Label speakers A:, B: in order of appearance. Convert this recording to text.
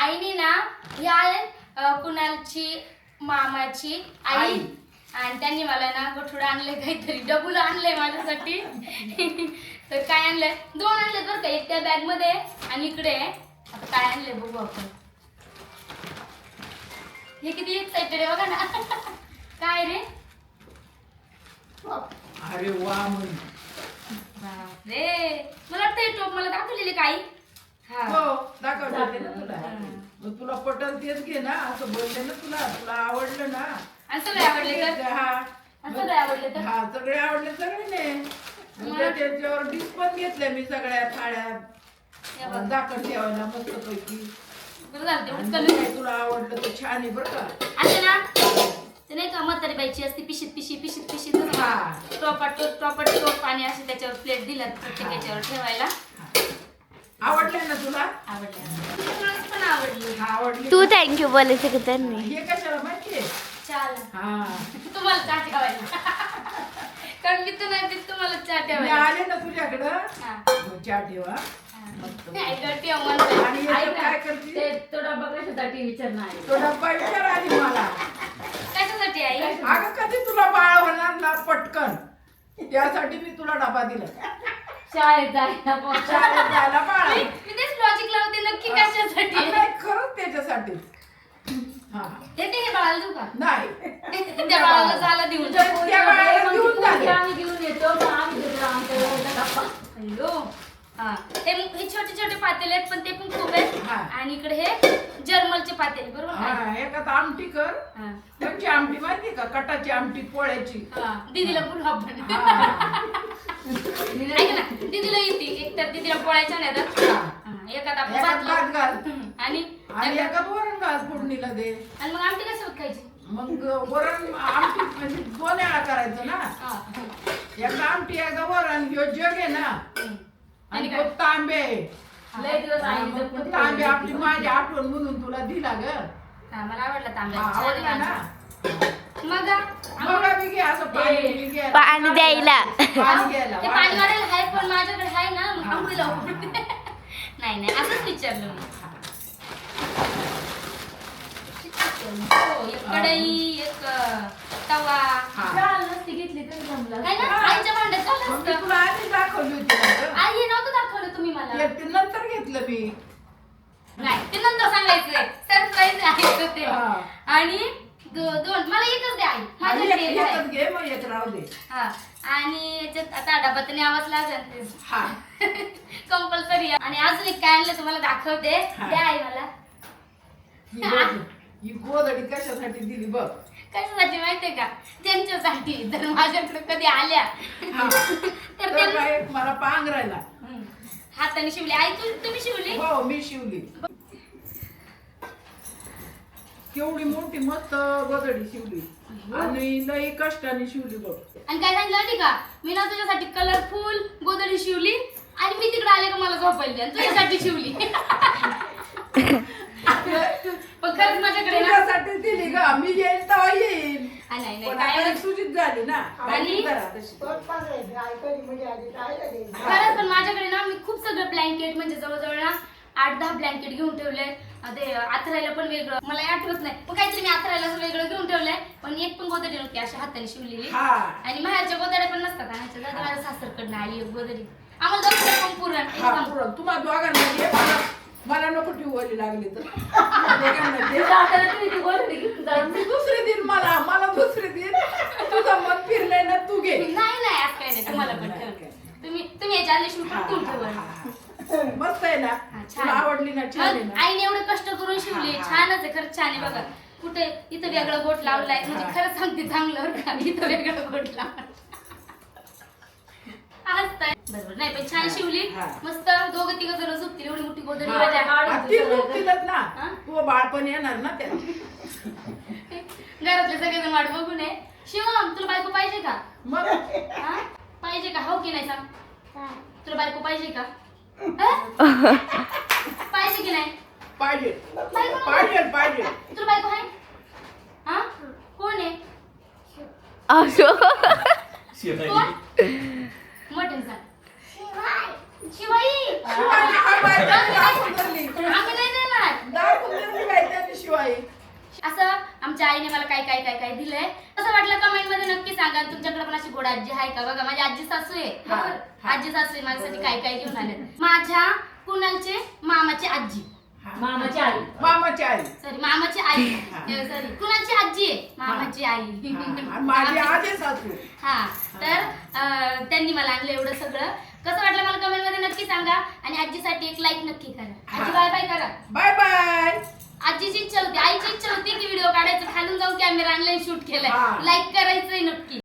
A: आईने ना ही आहे कुणालची मामाची आई आणि त्यांनी मला ना गठुडं आणलंय, काहीतरी डबुल आणलंय माझ्यासाठी. तर काय आणलंय, 2 आणले बरं का, एक त्या बॅग मध्ये आणि इकडे. आता काय आणलंय बघू आपण. हे किती एक्साइटेड आहे बघा ना. काय रे,
B: अरे वा म्हण.
A: रे मला वाटतं टोप मला दाखवलेली काही.
B: हो दाखवते ना तुला. मग तुला पटल तेच घे ना, असं बोलले ना तुला आवडलं ना.
A: आणि सगळे आवडले तर सगळे आवडले तर
B: हा सगळे आवडले सगळे ने. त्याच्यावर डिश पण घेतल्या मी सगळ्या थाळ्या दाखल ठेवायला मस्त पैकी.
A: बरं झालं तेवढंच कमी.
B: तुला आवडलं तर छान आहे बरं का.
A: असं ना ते नाही का म्हातारी बाईची असते पिशीत टोप आणि असे त्याच्यावर प्लेट दिला प्रत्येकाच्यावर ठेवायला.
B: आवडलं ना तुला.
A: आवडलं पण आवडली.
B: आवडली
C: तू थँक्यू बोलायचं की त्यांनी.
B: हे कशाला माहितीये.
A: चाल
B: हा
A: तुम्हाला चहा ठेवायला. कारण मी तर नाही पित, तुम्हाला चहा
B: मी
A: ठेवायला.
B: आले ना तुझ्याकडं मग चहा ठेवा. आणि याच्यात काय करते
D: तो डब्बा कशासाठी विचारणार आहे?
B: तो डब्बा विचार आधी मला.
A: कशासाठी आई?
B: अगं कधी तुला बाळ होणार ना पटकन, त्यासाठी मी तुला डबा दिला.
D: शाळेत जायला
B: शाळेत जायला बाळ.
A: मी तेच लॉजिक लावते, नक्की कशासाठी.
B: नाही खरंच त्याच्यासाठी. हा
A: हे बाळाला देऊ का?
B: नाही
A: त्या बाळाला झाला देऊन.
B: त्या बाळाला घेऊन झाले.
D: आम्ही घेऊन येतो मग आम्ही देतो आमच्या वेळेला डब्बा.
A: हॅलो हा हे छोटे छोटे पातेले आहेत, पण ते पण खूप आहेत.
B: हा.
A: आणि इकडे हे जर्मलचे पातेले, बरोबर ना?
B: हा एकात आमटी कर.
A: हा.
B: कोणची आमटी माहिती का, कटाची आमटी पोळ्याची.
A: दीदीला बोलू आपण.
B: हा.
A: ऐक ना, दीदीला येते. एक तर दीदीला पोळ्याच्या नाही तर एकात आपण
B: एकात
A: भात
B: भात घाल
A: आणि
B: आणि एकात वरण घाल फोडणीला दे.
A: आणि मग आमटी कसं खायची?
B: मग वरण आमटी म्हणजे 2 वेळा करायचं ना.
A: हा.
B: एकदा आमटी एकदा वरण. ह्यो जग आहे ना आणि
A: काय?
B: तो तांबे.
D: लय दिवस आईने
B: मग
D: जपून
B: तो तांबे आपली माझी आठवण म्हणून तुला दिला ग.
A: हा, मला आवडला तांबडा.
B: हा,
A: छान
B: आवडला
A: आहे
B: ना.
A: माझा. मग
B: मग आम्ही घे असं पाणी बिणी घे.
C: पाणी द्यायला.
B: पाणी घ्यायला
A: ते पाणी वाढायला आहे, पण माझ्याकडे आहे ना, मग आंघोळी लावू. नाही असंच विचारलं मी. हो, एक कढई, एक तवा.
D: डाळ नसती घेतली तरी जमलं.
A: आहे ना, आईच्या भांड्यात चाललं
B: मग मी
A: असतं.
B: तुला आधी दाखवली होती ना ग.
A: आई हे नव्हतं दाखवलं तुम्ही मला.
B: ते नंतर घेतलं मी.
A: नाही, ते नंतर सांगायचंय. सरप्राईज आहे ते.
B: हा.
A: आणि दोन मला एकच द्या आई.
B: आणि
A: माझ्याकडे एक आहे.
B: एकच घे मग एक राहू दे.
A: हा. आणि याच्यात आता डबा तर न्यावाच लागेल ते.
B: हा
A: कंपल्सरी. आणि अजून एक काय आणलं तुम्हाला दाखवते.
B: हा.
A: द्या आई मला.
B: ही गोधडी कशासाठी दिली बघ.
A: कशासाठी माहितीये का? त्यांच्यासाठी. तर माझ्याकडे कधी आल्या
B: हा.
A: तर
B: तर
A: त्यांना
B: काय मला पांघरायला.
A: हाताने शिवली. आई तुम्ही शिवली?
B: हो मी शिवली. केवढी मोठी मस्त गोधडी शिवली आणि लई कष्टाने शिवली बघ.
A: आणि काय सांगितलं माहिती का? मी ना तुझ्यासाठी कलरफुल गोधडी शिवली आणि मी तिकडे आले का मला झोपायला आणि तुझ्यासाठी शिवली. पण खरंच माझ्याकडे ना.
B: तुझ्यासाठी दिली ग. मी येईल तेव्हा येईल.
A: नाही
B: पण
A: काय
B: आता तुझीच झाली ना.
A: आणि
B: करा तशी.
A: खरंच पण माझ्याकडे ना मी खूप सगळं ब्लँकेट म्हणजे जवळजवळ ना 8-10 ब्लँकेट घेऊन ठेवले. ते आथरायला पण वेगळं मला आठवत नाही, पण काहीतरी मी आथरायला वेगळं घेऊन ठेवलंय. पण एक पण गोदडी नव्हती अशा हाताने शिवलेली.
B: हा.
A: आणि माहेरच्या गोदड्या पण नसतात आणायच्या. दादा माझ्या सासरकडनं आली एक गोदडी. आम्हाला दोघांना पण पुरण
B: हा
A: एकदम.
B: पुरण तुम्हाला दोघांना दे. मला नको ठेवली लागली तर दोघांना दे.
D: जाताना तुम्ही ती गोधडी घेऊन जा.
B: मी दुसरे दिन मला दुसरे दिन तुझं मन फिरलंय ना तू घे.
A: नाही आज काय नाही, तुम्हाला पण ठेव. तुम्ही याच्या आधी शिवून पण ठेवा.
B: मस्त आहे ना. तुला आवडली ना. छान आहे ना.
A: आईने एवढं कष्ट करून शिवली. छानच आहे, खरंच छान आहे. बघा कुठे इथं वेगळं गोट लावलाय म्हणजे खरंच सांगते चांगलं बरं का. इथं वेगळं गोट लावलाय. बरोबर नाही पण छान शिवली.
B: हा.
A: मस्त 2-3 जण झोपतील एवढी मोठी गोदडी.
B: हा.
A: माझ्या
B: ती झोपतीलच ना.
A: हा?
B: तू बाळ पण येणार ना त्याला.
A: घरातले सगळेजण वाट बघून आहे. शिवम तुला बायको पाहिजे का?
B: मग
A: हा? पाहिजे का? हो की नाही सांग. तुला बायको पाहिजे का? पाहिजे की नाही?
B: पाहिजे
A: बायको नको?
B: पाहिजे.
A: तुला बायको आहे? हा कोण आहे?
C: असो.
A: कोण? मटण सांग. शिवाई.
B: शिवाजी हा बायको दाखवून धरली.
A: आम्ही नाही देणार.
B: दाखवून
A: आमच्या आईने मला काय काय काय काय दिलंय. कसं वाटलं कमेंट मध्ये नक्की सांगा. तुमच्याकडे पण अशी गोड आजी आहे का? बघा माझी आजी सासू आहे.
B: हा, हा.
A: आजी सासू आहे माझ्यासाठी काय काय घेऊन आले. माझ्या कुणालचे मामाची आजी,
D: मामाची आई.
B: मामाची आई.
A: सॉरी मामाची आई,
B: हा.
A: सॉरी कुणाची आजी आहे, मामाची आई.
B: हा, आणि माझी आजी सासू.
A: हा तर त्यांनी मला आणलं एवढं सगळं. कसं वाटलं मला कमेंट मध्ये नक्की सांगा. आणि आजीसाठी एक लाईक नक्की करा. आजी बाय बाय करा.
B: Bye bye.
A: आजीची इच्छा होती, आईची इच्छा होती की व्हिडिओ काढायचं, खालून जाऊन कॅमेरा आणलाय शूट केलाय.
B: हा.
A: लाईक करायचंय नक्की.